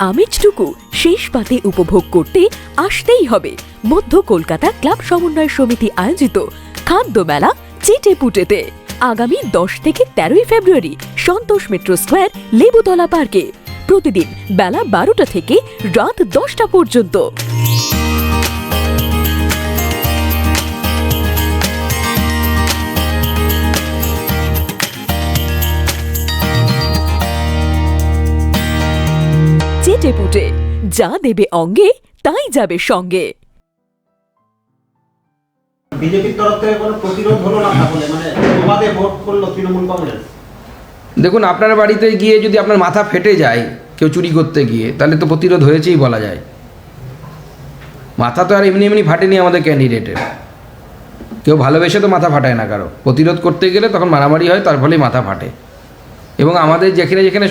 আমেজটুকু শেষ পাতে উপভোগ করতে আসতেই হবে মধ্য কলকাতা ক্লাব সমন্বয় সমিতি আয়োজিত খাদ্য মেলা চিটেপুটেতে আগামী 10 থেকে 13 ফেব্রুয়ারি সন্তোষ মিত্র স্কোয়ার লেবুতলা পার্কে প্রতিদিন বেলা 12টা থেকে রাত 10টা পর্যন্ত। চেটেপুটে যা দেবে অঙ্গে তাই যাবে সঙ্গে। বিজেপির তরফ থেকে কোনো প্রতিরোধ হলো না বলে, মানে প্রবাদে ভোট করলো তৃণমূল কংগ্রেস। দেখুন, আপনার বাড়িতে গিয়ে যদি আপনার মাথা ফেটে যায় কেউ চুরি করতে গিয়ে, তাহলে তো প্রতিরোধ হয়েছেই বলা যায়। মাথা তো আর এমনি এমনি ফাটেনি আমাদের ক্যান্ডিডেটের, কেউ ভালোবেসে তো মাথা ফাটায় না কারো। প্রতিরোধ করতে গেলে তখন মারামারি হয়, তার ফলেই মাথা ফাটে। এবং আমাদের যেখানে যেখানে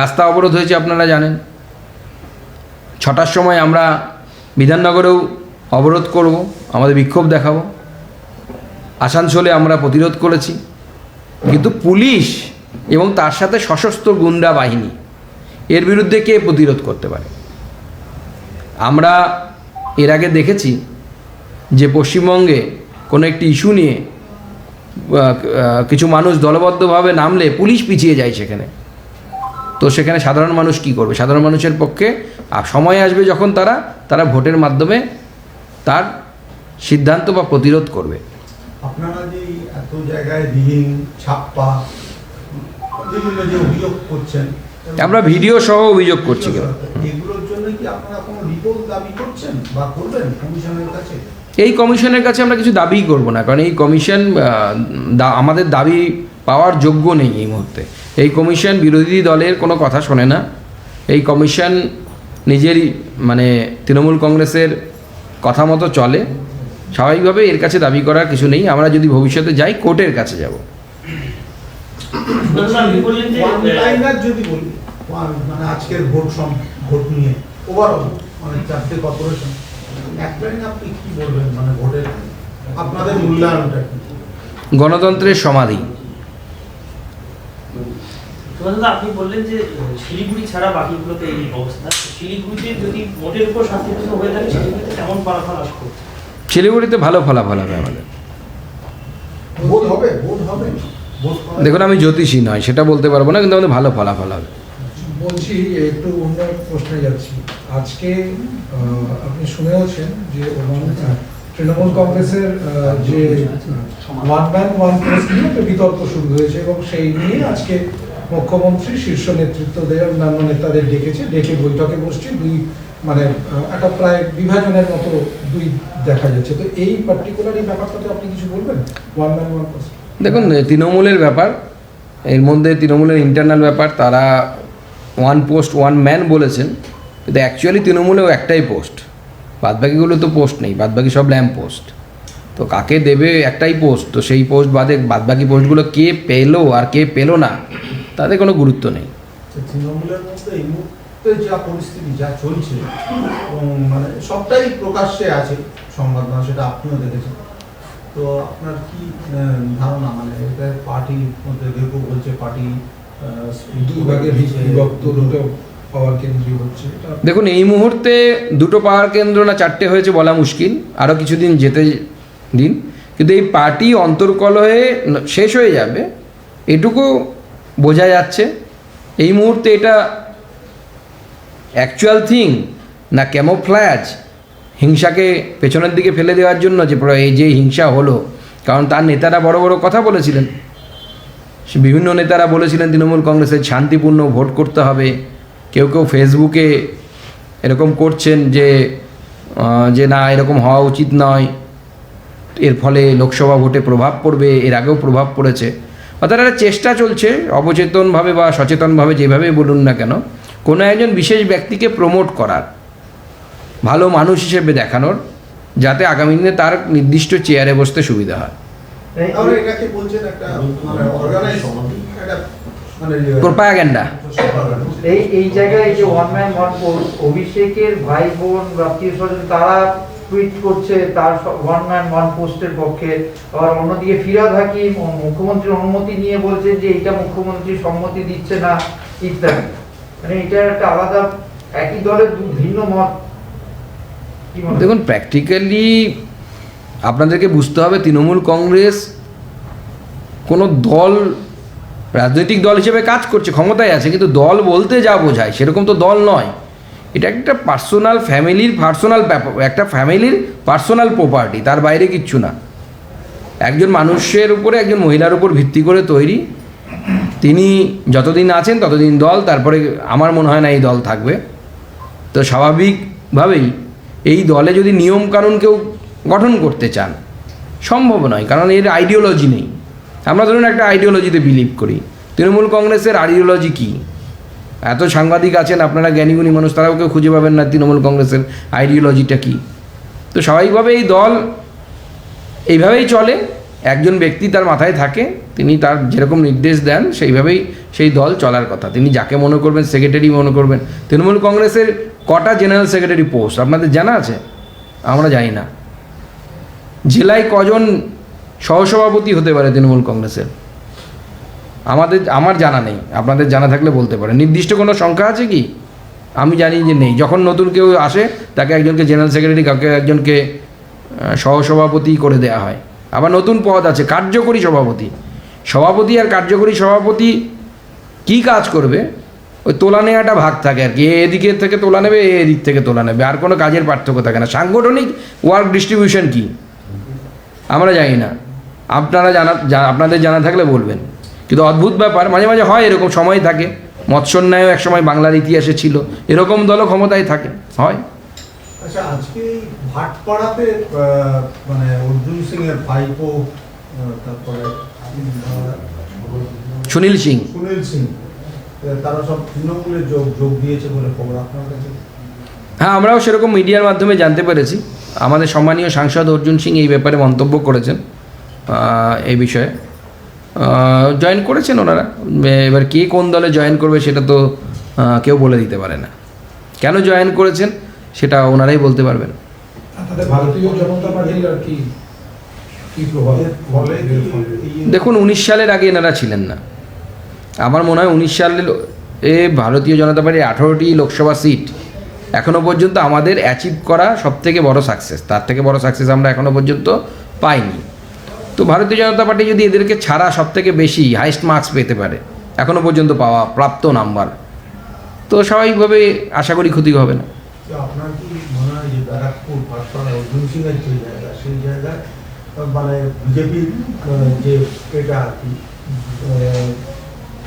রাস্তা অবরোধ হয়েছে আপনারা জানেন, 6টার সময় আমরা বিধাননগরেও অবরোধ করব, আমাদের বিক্ষোভ দেখাবো। আসানসোলে আমরা প্রতিরোধ করেছি, কিন্তু পুলিশ এবং তার সাথে সশস্ত্র গুন্ডা বাহিনী এর বিরুদ্ধে কে প্রতিরোধ করতে পারে? আমরা এর আগে দেখেছি যে পশ্চিমবঙ্গে কোনো একটি ইস্যু নিয়ে কিছু মানুষ দলবদ্ধভাবে নামলে পুলিশ পিছিয়ে যায় সেখানে। তো সেখানে সাধারণ মানুষ কি করবে? সাধারণ মানুষের পক্ষে সময় আসবে যখন তারা ভোটের মাধ্যমে তার সিদ্ধান্ত বা প্রতিরোধ করবে। আপনারা যে এত জায়গায় রিং ছাপ্পা বিভিন্ন যে অভিযোগ করছেন, আমরা ভিডিও সহ অভিযোগ করছি, এগুলোর জন্য কি আপনারা কোনো রিপোর্ট দাবি করছেন বা করবেন কমিশনের কাছে? এই কমিশনের কাছে আমরা কিছু দাবি করব না, কারণ এই কমিশন আমাদের দাবি পাওয়ার যোগ্য নেই এই মুহূর্তে। এই কমিশন বিরোধী দলের কোনো কথা শোনে না। এই কমিশন নিজেরই মানে তৃণমূল কংগ্রেসের কথা মতো চলে। স্বাভাবিকভাবে এর কাছে দাবি করার কিছু নেই। আমরা যদি ভবিষ্যতে যাই, কোর্টের কাছে যাব। যদি বলি মানে আজকের ভোট নিয়ে ওভারঅল মানে 4টে কর্পোরেশন এক লাইনে আপনি কি বলবেন? মানে ভোটের আপনাদের মূল্যায়নটা কি? গণতন্ত্রের সমাধি। আপনি বললেন যে শিলিগুড়ি ছাড়া বাকিগুলোতে এই অবস্থা। শিলিগুড়িতে যদি ভোটের উপর শান্তিপূর্ণ হয়ে থাকে, শিলিগুড়িতে কেমন ফলাফল আশা করছে? শিলিগুড়িতে ভালো ফলাফল হবে আমাদের। ভোট হবে? দেখুন, আমি জ্যোতিষী নয়, সেটা বলতে পারবো না, কিন্তু আমাদের ভালো ফলাফল হবে। বলছি একটু অন্য প্রশ্নে যাচ্ছি। আজকে আপনি শুনেওছেন যে তৃণমূল কংগ্রেসের যে ওয়ান ম্যান ওয়ান পোস্ট নিয়ে একটা বিতর্ক শুরু হয়েছে, এবং সেই নিয়ে আজকে মুখ্যমন্ত্রী শীর্ষ নেতৃত্বদের অন্যান্য নেতাদের ডেকে বৈঠকে বসছে। দুই মানে একটা প্রায় বিভাজনের মতো দেখা যাচ্ছে। তো এই পার্টিকুলার এই ব্যাপারটাতে আপনি কিছু বলবেন? ওয়ান ম্যান ওয়ান পোস্ট দেখুন, তৃণমূলের ব্যাপার, এর মধ্যে তৃণমূলের ইন্টারনাল ব্যাপার। তারা ওয়ান পোস্ট ওয়ান ম্যান বলেছেন, কিন্তু অ্যাকচুয়ালি তৃণমূলেও একটাই পোস্ট, বাদবাকিগুলো তো পোস্ট নেই, বাদবাকি সব ল্যাম্প পোস্ট। তো কাকে দেবে? একটাই পোস্ট। তো সেই পোস্ট বাদে বাদবাকি পোস্টগুলো কে পেলো আর কে পেলো না, তাতে কোনো গুরুত্ব নেই। তৃণমূলের মধ্যে এই মুহূর্তে যা পরিস্থিতি যা চলছে, এবং মানে সবটাই প্রকাশ্যে আছে সংবাদ, সেটা আপনিও দেখেছেন। তো আপনার কি ধারণা? মানে এটা পার্টির মধ্যে কেউ বলছে পার্টি দুই ভাগে বিভক্ত, দুটো পাওয়ার কেন্দ্র হচ্ছে। দেখুন, এই মুহূর্তে দুটো পাওয়ার কেন্দ্র না 4টে হয়েছে বলা মুশকিল, আরও কিছুদিন যেতে দিন। কিন্তু এই পার্টি অন্তর্কলহে শেষ হয়ে যাবে এটুকু বোঝা যাচ্ছে। এই মুহূর্তে এটা অ্যাকচুয়াল থিং না ক্যামোফ্ল্যাজ, হিংসাকে পেছনের দিকে ফেলে দেওয়ার জন্য এই যে হিংসা হলো। কারণ তার নেতারা বড় বড় কথা বলেছিলেন, বিভিন্ন নেতারা বলেছিলেন তৃণমূল কংগ্রেসের শান্তিপূর্ণ ভোট করতে হবে। কেউ কেউ ফেসবুকে এরকম করছেন যে না, এরকম হওয়া উচিত নয়, এর ফলে লোকসভা ভোটে প্রভাব পড়বে। এর আগেও প্রভাব পড়েছে। অর্থাৎ একটা চেষ্টা চলছে অবচেতনভাবে বা সচেতনভাবে, যেভাবে বলুন না কেন, কোনো একজন বিশেষ ব্যক্তিকে প্রমোট করার, ভালো মানুষ হিসেবে দেখানোর, যাতে আগামী দিনে তার নির্দিষ্ট চেয়ারে বসতে সুবিধা হয়। প্রোপাগান্ডা। এই জায়গায় যে ওয়ান ম্যান ওয়ান পোস্ট, অভিষেকের ভাই বোন আত্মীয় স্বজন তারা টুইট করছে তার ওয়ান ম্যান ওয়ান পোস্টের পক্ষে। আর অন্যদিকে ফিরহাদ হাকিম মুখ্যমন্ত্রীর অনুমতি নিয়ে বলছে যে এটা মুখ্যমন্ত্রী সম্মতি দিচ্ছে না ইত্যাদি। মানে এটা একটা আলাদা একই দলের ভিন্ন মত, কি মনে হয়? দেখুন, প্র্যাকটিক্যালি আপনাদেরকে বুঝতে হবে তৃণমূল কংগ্রেস কোনো দল, রাজনৈতিক দল হিসেবে কাজ করছে, ক্ষমতায় আছে, কিন্তু দল বলতে যা বোঝায় সেরকম তো দল নয়। এটা একটা পার্সোনাল ফ্যামিলির পার্সোনাল ব্যাপার, একটা ফ্যামিলির পার্সোনাল প্রপার্টি, তার বাইরে কিচ্ছু না। একজন মানুষের উপরে, একজন মহিলার উপর ভিত্তি করে তৈরি। তিনি যতদিন আছেন ততদিন দল, তারপরে আমার মনে হয় না এই দল থাকবে। তো স্বাভাবিকভাবেই এই দলে যদি নিয়মকানুন কেউ গঠন করতে চান, সম্ভব নয়, কারণ এর আইডিওলজি নেই। আমরা ধরুন একটা আইডিওলজিতে বিলিভ করি। তৃণমূল কংগ্রেসের আইডিওলজি কী? এত সাংবাদিক আছেন, আপনারা জ্ঞানীগুণী মানুষ, তারাও কেউ খুঁজে পাবেন না তৃণমূল কংগ্রেসের আইডিওলজিটা কী। তো স্বাভাবিকভাবে এই দল এইভাবেই চলে। একজন ব্যক্তি তার মাথায় থাকে, তিনি তার যেরকম নির্দেশ দেন সেইভাবেই সেই দল চলার কথা। তিনি যাকে মনে করবেন সেক্রেটারি মনে করবেন। তৃণমূল কংগ্রেসের কটা জেনারেল সেক্রেটারি পোস্ট আপনাদের জানা আছে? আমরা জানি না। জেলায় কজন সহসভাপতি হতে পারে তৃণমূল কংগ্রেসের? আমার জানা নেই, আপনাদের জানা থাকলে বলতে পারেন। নির্দিষ্ট কোনো সংখ্যা আছে কি? আমি জানি যে নেই। যখন নতুন কেউ আসে তাকে একজনকে জেনারেল সেক্রেটারি, কাউকে একজনকে সহসভাপতি করে দেওয়া হয়। আবার নতুন পদ আছে কার্যকরী সভাপতি। সভাপতি আর কার্যকরী সভাপতি কী কাজ করবে? ওই তোলা নেওয়াটা ভাগ থাকে আর কি, এদিকে থেকে তোলা নেবে, এদিক থেকে তোলা নেবে, আর কোনো কাজের পার্থক্য থাকে না। সাংগঠনিক ওয়ার্ক ডিস্ট্রিবিউশন কি আমরা জানি না। আপনাদের জানা থাকলে বলবেন। কিন্তু অদ্ভুত ব্যাপার, মাঝে মাঝে হয় এরকম, সময় থাকে। মৎস্যন্যায়ও একসময় বাংলার ইতিহাসে ছিল, এরকম দলও ক্ষমতায় থাকে, হয়। আচ্ছা, আজকে এই ভাটপাড়াতে মানে অর্জুন সিং এর ভাইপো, তারপরে সুনীল সিং, তারা সব তৃণমূলে যোগ দিয়েছে বলে খবর আপনার কাছে? হ্যাঁ, আমরাও সেরকম মিডিয়ার মাধ্যমে জানতে পেরেছি। আমাদের সম্মানীয় সাংসদ অর্জুন সিং এই ব্যাপারে মন্তব্য করেছেন। এই বিষয়ে জয়েন করেছেন ওনারা। এবার কে কোন দলে জয়েন করবে সেটা তো কেউ বলে দিতে পারে না। কেন জয়েন করেছেন সেটা ওনারাই বলতে পারবেন। তাদের ভারতীয় জনতা পার্টির আর কি কি প্রভাব ফলে দেখুন, 19 সালের আগে এনারা ছিলেন না। আমার মনে হয় 19 সালে ভারতীয় জনতা পার্টির 18টি লোকসভা সিট এখনও পর্যন্ত আমাদের অ্যাচিভ করা সবথেকে বড় সাকসেস। তার থেকে বড় সাকসেস আমরা এখনও পর্যন্ত পাইনি। তো ভারতীয় জনতা পার্টি যদি এদেরকে ছাড়া সবথেকে বেশি হাইস্ট মার্কস পেতে পারে এখনও পর্যন্ত পাওয়া প্রাপ্ত নাম্বার, তো স্বাভাবিকভাবে আশা করি ক্ষতি হবে না। আপনার কি মনে হয় যে ব্যারাকপুর ভাটপাড়া অর্জুন সিং এর যে জায়গা, সেই জায়গায় মানে বিজেপির যে এটা আর কি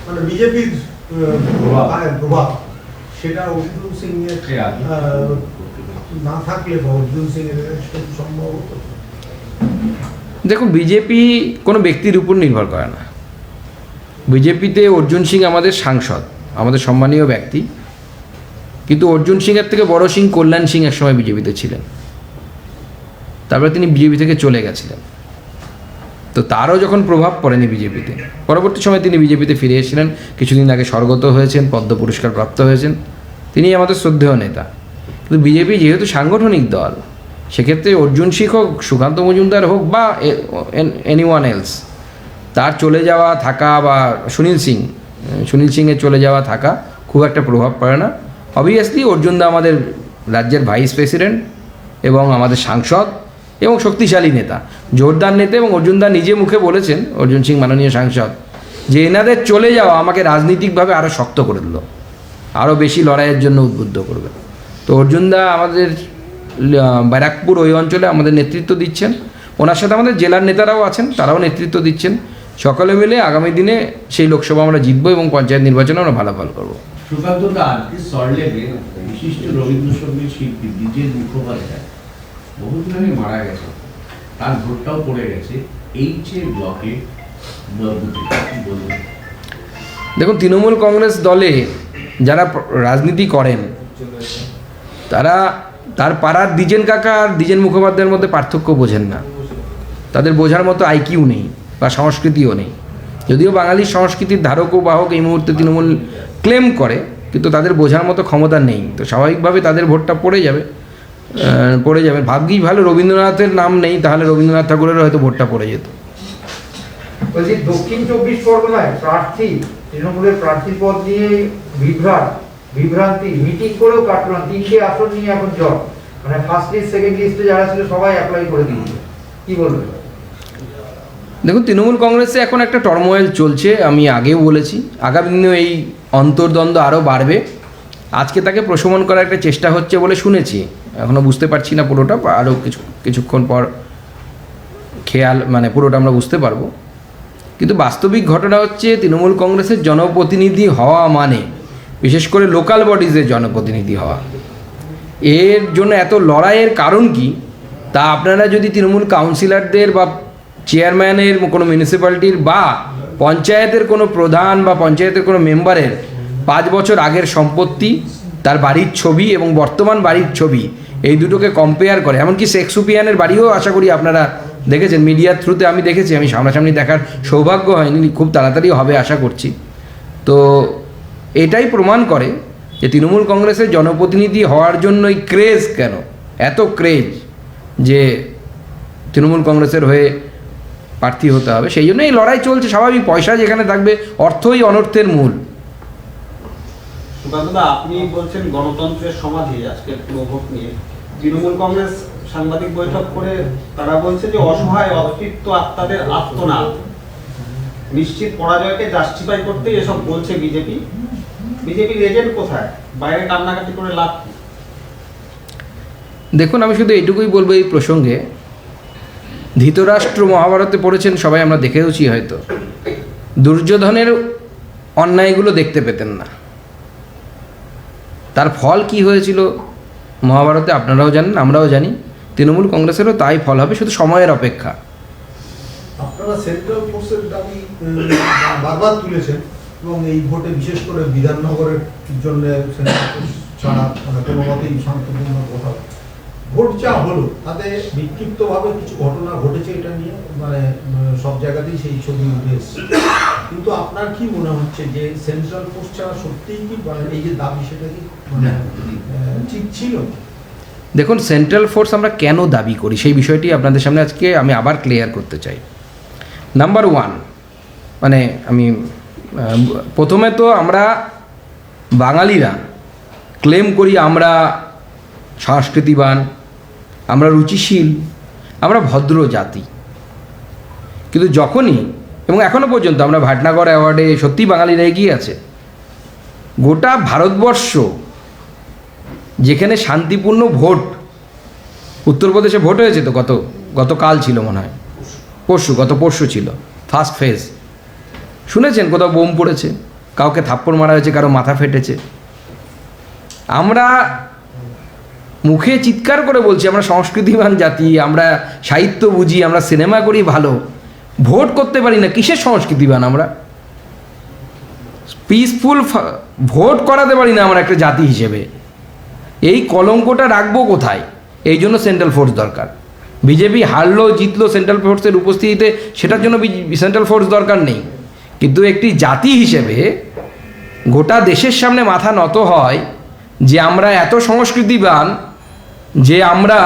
মানে বিজেপির প্রভাব, সেটা অর্জুন সিং এর না থাকলে বা অর্জুন সিং এর সম্ভব হতো? দেখুন, বিজেপি কোনো ব্যক্তির উপর নির্ভর করে না। বিজেপিতে অর্জুন সিং আমাদের সাংসদ, আমাদের সম্মানীয় ব্যক্তি, কিন্তু অর্জুন সিংয়ের থেকে বড় সিং কল্যাণ সিং একসময় বিজেপিতে ছিলেন। তারপরে তিনি বিজেপি থেকে চলে গেছিলেন। তো তারও যখন প্রভাব পড়েনি বিজেপিতে, পরবর্তী সময় তিনি বিজেপিতে ফিরে এসেছিলেন। কিছুদিন আগে স্বর্গত হয়েছেন, পদ্ম পুরস্কার প্রাপ্ত হয়েছেন। তিনি আমাদের শ্রদ্ধেয় নেতা। কিন্তু বিজেপি যেহেতু সাংগঠনিক দল, সেক্ষেত্রে অর্জুন সিং হোক, সুকান্ত মজুমদার হোক বা এনিওয়ান এলস, তার চলে যাওয়া থাকা বা সুনীল সিংয়ের চলে যাওয়া থাকা খুব একটা প্রভাব পড়ে না। অবভিয়াসলি অর্জুনদা আমাদের রাজ্যের ভাইস প্রেসিডেন্ট এবং আমাদের সাংসদ এবং শক্তিশালী নেতা, জোরদার নেতা। এবং অর্জুনদা নিজে মুখে বলেছেন, অর্জুন সিং মাননীয় সাংসদ, যে এনাদের চলে যাওয়া আমাকে রাজনীতিকভাবে আরও শক্ত করে দিল, আরও বেশি লড়াইয়ের জন্য উদ্বুদ্ধ করবে। তো অর্জুনদা আমাদের ব্যারাকপুর ওই অঞ্চলে আমাদের নেতৃত্ব দিচ্ছেন। ওনার সাথে আমাদের জেলার নেতারাও আছেন, তারাও নেতৃত্ব দিচ্ছেন। সকলে মিলে আগামী দিনে সেই লোকসভা আমরা জিতবো এবং পঞ্চায়েত নির্বাচনে আমরা ভালো করবো। সুকান্ত দা, আজকে সল্টলেকে বিশিষ্ট রবীন্দ্রসঙ্গীত শিল্পী দ্বিজেন মুখোপাধ্যায় বহুদিন আগে মারা গেছে, তার ভোটটাও পড়ে গেছে এইচএ ব্লকে বলবেন? দেখুন, তৃণমূল কংগ্রেস দলে যারা রাজনীতি করেন তারা তার পাড়ার দ্বিজেন কাকা আর দ্বিজেন মুখোপাধ্যায়ের মধ্যে পার্থক্য বোঝেন না। তাদের বোঝার মতো আইকিউ নেই বা সংস্কৃতিও নেই। যদিও বাঙালির সংস্কৃতির ধারক ও বাহক এই মুহূর্তে তৃণমূল ক্লেম করে, কিন্তু তাদের বোঝার মতো ক্ষমতা নেই। তো স্বাভাবিকভাবে তাদের ভোটটা পড়ে যাবে। ভাগ্যিস ভালো রবীন্দ্রনাথের নাম নেই, তাহলে রবীন্দ্রনাথ ঠাকুরের হয়তো ভোটটা পড়ে যেত। বলছি, দক্ষিণ 24 পরগনায় তৃণমূলের প্রার্থী পদ নিয়ে বিভ্রাট বিভ্রান্তি, মিটিং করেও কাটলো, 3টে আসন নিয়ে এখন জট, মানে ফার্স্ট লিস্ট সেকেন্ড লিস্টে যারা ছিল সবাই অ্যাপ্লাই করে দিয়েছে, কি বলবেন? দেখুন, তৃণমূল কংগ্রেসে এখন একটা টর্মোয়েল চলছে, আমি আগেও বলেছি, আগামী দিনেও এই অন্তর্দ্বন্দ্ব আরও বাড়বে। আজকে তাকে প্রশমন করার একটা চেষ্টা হচ্ছে বলে শুনেছি, এখনও বুঝতে পারছি না পুরোটা, আরও কিছুক্ষণ পর পুরোটা আমরা বুঝতে পারবো। কিন্তু বাস্তবিক ঘটনা হচ্ছে, তৃণমূল কংগ্রেসের জনপ্রতিনিধি হওয়া মানে, বিশেষ করে লোকাল বডিজের জনপ্রতিনিধি হওয়া, এর জন্য এত লড়াইয়ের কারণ কি তা আপনারা যদি তৃণমূল কাউন্সিলরদের বা চেয়ারম্যানের কোনো মিউনিসিপ্যালিটির বা পঞ্চায়েতের কোনো প্রধান বা পঞ্চায়েতের কোনো মেম্বারের 5 বছর আগের সম্পত্তি, তার বাড়ির ছবি এবং বর্তমান বাড়ির ছবি, এই দুটোকে কম্পেয়ার করে, এমনকি শেখ সুফিয়ানের বাড়িও আশা করি আপনারা দেখেছেন, মিডিয়ার থ্রুতে আমি দেখেছি, আমি সামনাসামনি দেখার সৌভাগ্য হয়নি, খুব তাড়াতাড়ি হবে আশা করছি। তো এটাই প্রমাণ করে যে তৃণমূল কংগ্রেসের জনপ্রতিনিধি হওয়ার জন্য এই ক্রেজ, কেন এত ক্রেজ যে তৃণমূল কংগ্রেসের হয়ে প্রার্থী হতে হবে, সেই জন্য এই লড়াই চলছে। স্বাভাবিক, পয়সা যেখানে থাকবে অর্থই অনর্থের মূল। সুকান্তদা, আপনি বলছেন গণতন্ত্রের সমাধি আজকে পুরো ভোট নিয়ে। তৃণমূল কংগ্রেস সাংবাদিক বৈঠক করে তারা বলছে যে অসহায় অতৃপ্ত আত্মাদের আত্মনাদ, নিশ্চিত পরাজয়কে জাস্টিফাই করতে এসব বলছে বিজেপি। বিজেপির এজেন্ট কোথায়? বাইরে কান্নাকাটি করে লাভ কি? দেখুন, আমি শুধু এইটুকুই বলবো এই প্রসঙ্গে, ধৃতরাষ্ট্র মহাভারতে পড়েছেন সবাই, আমরা দেখেওছি হয়তো, দুর্যোধনের অন্যায়গুলো দেখতে পেতেন না, তার ফল কি হয়েছিল মহাভারতে আপনারাও জানেন, আমরাও জানি। তৃণমূল কংগ্রেসেরও তাই ফল হবে, শুধু সময়ের অপেক্ষা। আপনারা সেন্ট্রাল ফোর্সের দাবি বারবার তুলেছেন, এবং এই ভোটে বিশেষ করে বিধাননগরের জন্য সেন্ট্রাল ফোর্স ছাড়া কোনো মতেই শান্তিপূর্ণ কোথাও ভোট যা হলো তাতে বিক্ষিপ্তভাবে কিছু ঘটনা ঘটেছে, এটা নিয়ে সব জায়গাতেই সেই ছবি উঠে এসছে। কিন্তু আপনার কি মনে হচ্ছে যে সেন্ট্রাল ফোর্স ছাড়া সত্যিই কি এই যে দাবি সেটা কি ঠিক ছিল? দেখুন, সেন্ট্রাল ফোর্স আমরা কেন দাবি করি সেই বিষয়টি আপনাদের সামনে আজকে আমি আবার ক্লিয়ার করতে চাই। নাম্বার 1, আমি প্রথমে তো আমরা বাঙালিরা ক্লেম করি আমরা সংস্কৃতিবান, আমরা রুচিশীল, আমরা ভদ্র জাতি, কিন্তু যখনই, এবং এখনও পর্যন্ত আমরা ভাটনাগর অ্যাওয়ার্ডে সত্যি বাঙালিরা এগিয়ে আছে, গোটা ভারতবর্ষ যেখানে শান্তিপূর্ণ ভোট, উত্তরপ্রদেশে ভোট হয়েছে তো গতকাল ছিল মনে হয়, গত পরশু ছিল ফার্স্ট ফেজ, শুনেছেন কোথাও বোম পড়েছে, কাউকে থাপ্পড় মারা হয়েছে, কারো মাথা ফেটেছে। আমরা মুখে চিৎকার করে বলছি আমরা সংস্কৃতিবান জাতি, আমরা সাহিত্য বুঝি, আমরা সিনেমা করি ভালো, ভোট করতে পারি না, কিসের সংস্কৃতিবান আমরা? পিসফুল ভোট করাতে পারি না আমরা একটা জাতি হিসেবে, এই কলঙ্কটা রাখবো কোথায়? এই জন্য সেন্ট্রাল ফোর্স দরকার। বিজেপি হারলো জিতলো সেন্ট্রাল ফোর্সের উপস্থিতিতে, সেটার জন্য সেন্ট্রাল ফোর্স দরকার নেই, কিন্তু একটি জাতি হিসেবে গোটা দেশের সামনে মাথা নত হয় যে আমরা এত সংস্কৃতিবান যে আমরা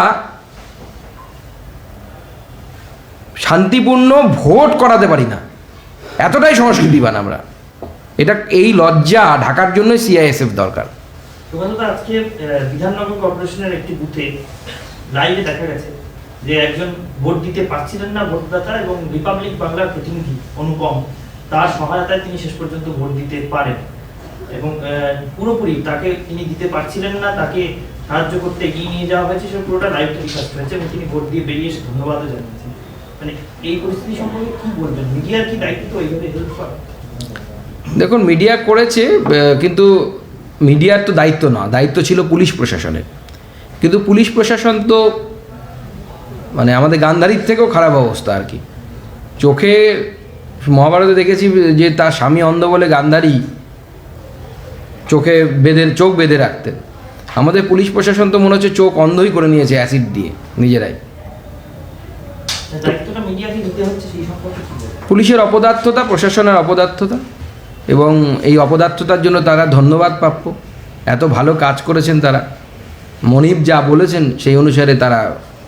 শান্তিপূর্ণ ভোট করাতে পারি না, এতটাই সংস্কৃতিবান আমরা। এই লজ্জা ঢাকার জন্য সিআইএসএফ দরকার। আজকে বিধাননগর কর্পোরেশনের একটি বুথে লাইভে দেখা গেছে যে একজন ভোট দিতে পারছিলেন না ভোটদাতা, এবং রিপাবলিক বাংলার প্রতিনিধি অনুপম তার সহায়তায় তিনি শেষ পর্যন্ত ভোট দিতে পারেন, এবং পুরোপুরি তাকে তিনি দিতে পারছিলেন না, তাকে সাহায্য করতে এগিয়ে নিয়ে যাওয়া হয়েছে, সে পুরোটা লাইভ টেলিকাস্ট হয়েছে, এবং তিনি ভোট দিয়ে বেরিয়ে এসে ধন্যবাদও জানিয়েছেন। এই পরিস্থিতি সম্পর্কে কি বলবেন? মিডিয়ার কি দায়িত্ব এইভাবে হেল্প করা? দেখুন, মিডিয়া করেছে, কিন্তু মিডিয়ার তো দায়িত্ব না, দায়িত্ব ছিল পুলিশ প্রশাসনের। কিন্তু পুলিশ প্রশাসন তো আমাদের গান্ধারীর থেকেও খারাপ অবস্থা আর কি। চোখে মহাভারতে দেখেছি যে তার স্বামী অন্ধ বলে গান্ধারী চোখ বেঁধে রাখতেন। আমাদের পুলিশ প্রশাসন তো মনে হচ্ছে চোখ অন্ধই করে নিয়েছে অ্যাসিড দিয়ে নিজেরাই। পুলিশের অপদার্থতা, প্রশাসনের অপদার্থতা, এবং এই অপদার্থতার জন্য তারা ধন্যবাদ প্রাপ্য। এত ভালো কাজ করেছেন তারা, মনিব যা বলেছেন সেই অনুসারে তারা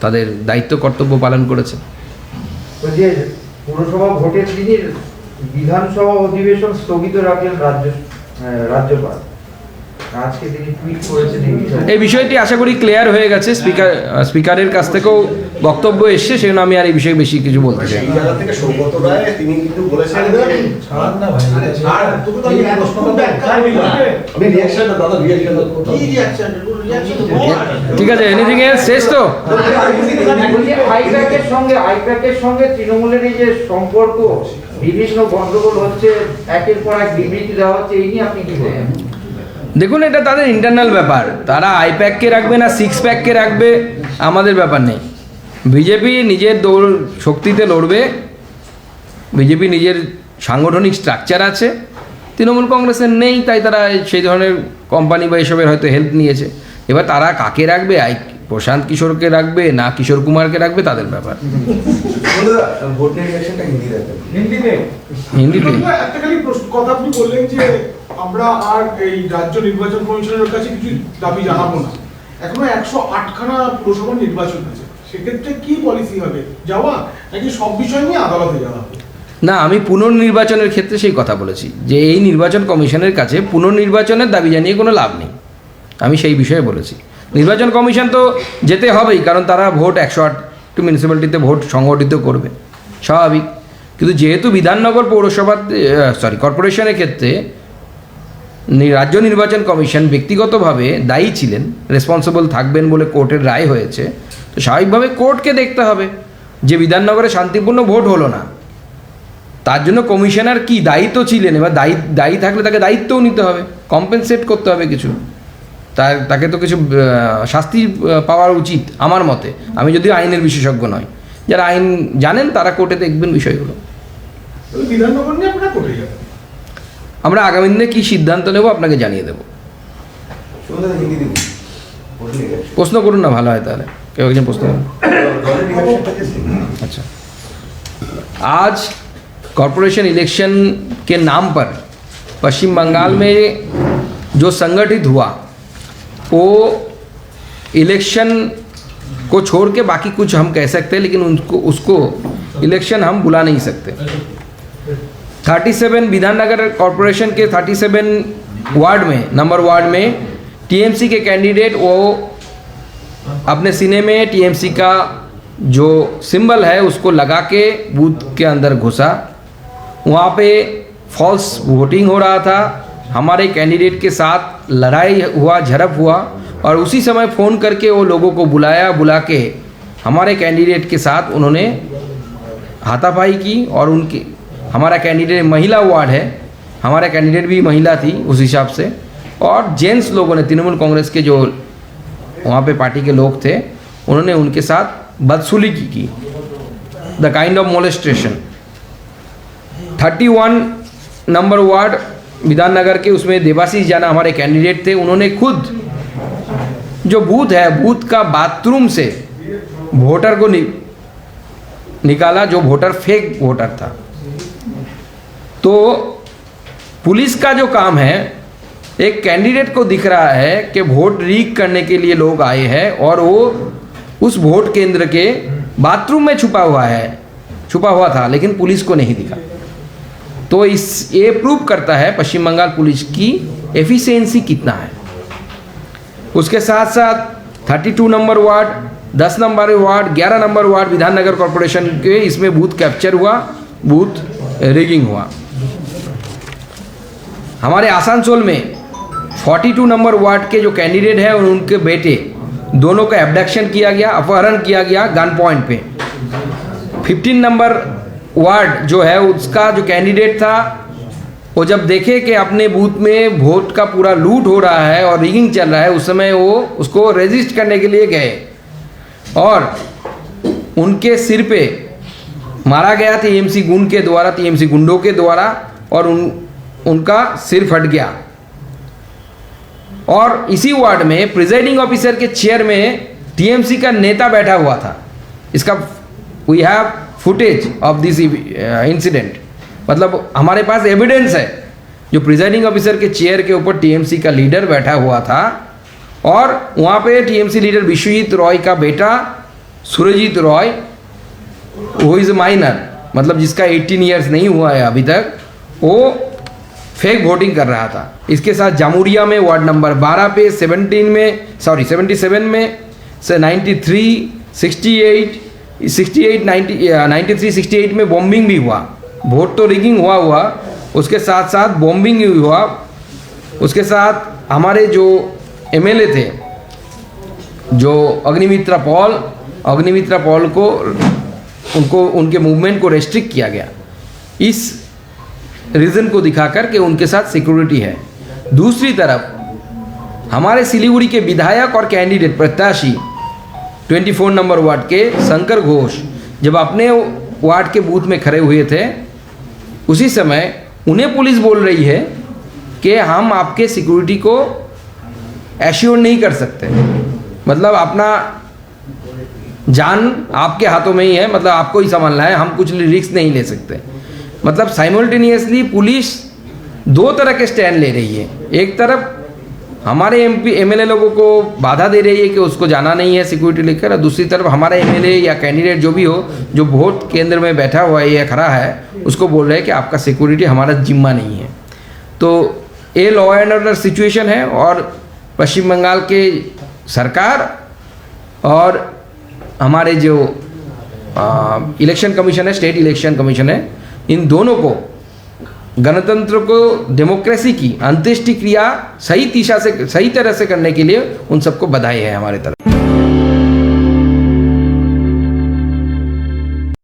তাদের দায়িত্ব কর্তব্য পালন করেছে। যে পুরসভা ভোটের দিনই বিধানসভা অধিবেশন স্থগিত রাখলেন রাজ্যপাল, আজকে তিনি টুইট করেছেন এই বিষয়ে। এই বিষয়টি আশা করি ক্লিয়ার হয়ে গেছে, স্পিকারের কাছ থেকেও বক্তব্য এসছে, সেজন্য আমি আর এই বিষয়ে বেশি কিছু বলতে চাই সেই জায়গা থেকে সৌগত রায় তিনি কিন্তু বলেছেন যে ছাড়ান না ভাই, আর তুমি তো এই এত প্রশ্নটা তো- ব্যাখ্যা আপনি রিয়াকশনটা দাদা রিয়াকশনটা কি রিঅ্যাকশন ঠিক আছে, এনিথিং এলস শেষ তো? বলছি আইপ্যাকের সঙ্গে তৃণমূলের এই যে সম্পর্ক, বিভিন্ন গন্ডগোল হচ্ছে, একের পর এক বিবৃতি দেওয়া হচ্ছে, এই নিয়ে আপনি কি বলেন? দেখুন, এটা তাদের ইন্টারনাল ব্যাপার, তারা আইপ্যাককে রাখবে না সিক্স প্যাককে রাখবে আমাদের ব্যাপার নেই। বিজেপি নিজের দৌড় শক্তিতে লড়বে, বিজেপি নিজের সাংগঠনিক স্ট্রাকচার আছে, তৃণমূল কংগ্রেসের নেই, তাই তারা সেই ধরনের কোম্পানি বা এসবের হয়তো হেল্প নিয়েছে। এবার তারা কাকে রাখবে, প্রশান্ত কিশোরকে রাখবে না কিশোর কুমারকে রাখবে, তাদের ব্যাপার। ভোটের রিয়াকশনটা হিন্দি রাখবেন। হিন্দিতে একটা খালি কথা আপনি বললেন যে আমরা আর এই রাজ্য নির্বাচন কমিশনের কাছে কিছু দাবি জানাবো না, এখনো 108খানা পুরসভা নির্বাচন আছে, সেক্ষেত্রে কি পলিসি হবে, যাওয়া নাকি সব বিষয় নিয়ে আদালতে যাওয়া হবে? না, আমি পুনর্নির্বাচনের ক্ষেত্রে সেই কথা বলেছি যে এই নির্বাচন কমিশনের কাছে পুনর্নির্বাচনের দাবি জানিয়ে কোনো লাভ নেই, আমি সেই বিষয়ে বলেছি। নির্বাচন কমিশন তো যেতে হবেই, কারণ তারা ভোট 108টি মিউনিসিপ্যালিটিতে ভোট সংগঠিত করবে, স্বাভাবিক। কিন্তু যেহেতু বিধাননগর পৌরসভা কর্পোরেশনের ক্ষেত্রে রাজ্য নির্বাচন কমিশন ব্যক্তিগতভাবে দায়ী ছিলেন, রেসপন্সিবল থাকবেন বলে কোর্টের রায় হয়েছে, তো স্বাভাবিকভাবে কোর্টকে দেখতে হবে যে বিধাননগরে শান্তিপূর্ণ ভোট হলো না, তার জন্য কমিশনার কি দায়িত্ব ছিলেন, এবার দায়ী থাকলে তাকে দায়িত্বও নিতে হবে, কম্পেনসেট করতে হবে কিছু, তাকে তো কিছু শাস্তি পাওয়া উচিত আমার মতে। আমি যদিও আইনের বিশেষজ্ঞ নয়, যারা আইন জানেন তারা কোর্টে দেখবেন বিষয়গুলো। বিধাননগর নিয়ে আপনারা কোর্টে যাবেন? আমরা আগামী দিনে কী সিদ্ধান্ত নেব আপনাকে জানিয়ে দেব। শুনুন হিন্দি দিব প্রশ্ন করুন না, ভালো হয় তাহলে, কেউ একজন প্রশ্ন করুন। দলের রিয়াকশনটা কি? अच्छा, आज कॉरपोरेशन इलेक्शन के नाम पर पश्चिम बंगाल में जो संगठित हुआ वो इलेक्शन को छोड़ के बाकी कुछ हम कह सकते हैं, लेकिन उसको इलेक्शन हम बुला नहीं सकते। 37 विधाननगर कॉरपोरेशन के 37 वार्ड में नंबर वार्ड में टीएमसी के कैंडिडेट वो अपने सीने में टीएमसी का जो सिंबल है उसको लगा के बूथ के अंदर घुसा, वहाँ पे फॉल्स वोटिंग हो रहा था, हमारे कैंडिडेट के साथ लड़ाई हुआ, झड़प हुआ, और उसी समय फ़ोन करके वो लोगों को बुला के हमारे कैंडिडेट के साथ उन्होंने हाथापाई की। और उनकी हमारा कैंडिडेट महिला वार्ड है, हमारा कैंडिडेट भी महिला थी उस हिसाब से, और जेंट्स लोगों ने, तृणमूल कांग्रेस के जो वहाँ पे पार्टी के लोग थे, उन्होंने उनके साथ बदसलूकी की, the kind of molestation. 31 number ward Bidhannagar के, उसमें देवाशीष जाना हमारे कैंडिडेट थे, उन्होंने खुद जो बूथ है, बूथ का बाथरूम से वोटर को निकाला, जो वोटर फेक वोटर था। तो पुलिस का जो काम है, एक कैंडिडेट को दिख रहा है कि वोट रीक करने के लिए लोग आए हैं, और वो उस वोट केंद्र के बाथरूम में छुपा हुआ था, लेकिन पुलिस को नहीं दिखा। तो ये प्रूव करता है पश्चिम बंगाल पुलिस की एफिशिएंसी कितना है। उसके साथ साथ 32 number ward, 10 number ward, 11 number ward Bidhannagar corporation के, इसमें बूथ कैप्चर हुआ, बूथ रिगिंग हुआ। हमारे आसनसोल में 42 नंबर वार्ड के जो कैंडिडेट हैं और उनके बेटे दोनों का एब्डक्शन किया गया, अपहरण किया गया गन पॉइंट पे। 15 नंबर वार्ड जो है उसका जो कैंडिडेट था, वो जब देखे कि अपने बूथ में वोट का पूरा लूट हो रहा है और रिगिंग चल रहा है, उस समय वो उसको रेजिस्ट करने के लिए गए और उनके सिर पे मारा गया टीएमसी गुंड के द्वारा, टीएमसी गुंडों के द्वारा, और उनका सिर फट गया। और इसी वार्ड में प्रिजाइडिंग ऑफिसर के चेयर में टीएमसी का नेता बैठा हुआ था। इसका we have footage of this incident, मतलब हमारे पास एविडेंस है। जो प्रिजाइडिंग ऑफिसर के चेयर के ऊपर टीएमसी का लीडर बैठा हुआ था, और वहाँ पे टीएमसी लीडर विश्वजीत रॉय का बेटा सुरजीत रॉय, वो इज़ माइनर, मतलब जिसका 18 ईयर्स नहीं हुआ है अभी तक, वो फेक वोटिंग कर रहा था। इसके साथ जामुरिया में वार्ड नंबर 12 पे 77 में से 93, 68, 93, 68 में बॉम्बिंग भी हुआ। वोट तो रिगिंग हुआ, उसके साथ साथ बॉम्बिंग भी हुआ। उसके साथ हमारे जो एमएलए थे, जो अग्निमित्रा पॉल को उनके मूवमेंट को रेस्ट्रिक्ट किया गया, इस रीज़न को दिखाकर कि उनके साथ सिक्योरिटी है। दूसरी तरफ हमारे सिलीगुड़ी के विधायक और कैंडिडेट प्रत्याशी 24 नंबर वार्ड के शंकर घोष जब अपने वार्ड के बूथ में खड़े हुए थे, उसी समय उन्हें पुलिस बोल रही है कि हम आपके सिक्योरिटी को एश्योर नहीं कर सकते, मतलब अपना जान आपके हाथों में ही है, मतलब आपको ही संभालना है, हम कुछ रिस्क नहीं ले सकते। मतलब साइमल्टेनियसली पुलिस दो तरह के स्टैंड ले रही है। एक तरफ हमारे एमएलए लोगों को बाधा दे रही है कि उसको जाना नहीं है सिक्योरिटी लेकर, और दूसरी तरफ हमारा एमएलए या कैंडिडेट जो भी हो, जो वोट केंद्र में बैठा हुआ है या खड़ा है, उसको बोल रहे हैं कि आपका सिक्योरिटी हमारा जिम्मा नहीं है। तो ये लॉ एंड ऑर्डर सिचुएशन है, और पश्चिम बंगाल के सरकार और हमारे जो इलेक्शन कमीशन है, स्टेट इलेक्शन कमीशन है, इन दोनों को गणतंत्र को, डेमोक्रेसी की अंत्येष्टि क्रिया सही तरह से करने के लिए उन सबको बधाई है हमारे तरफ।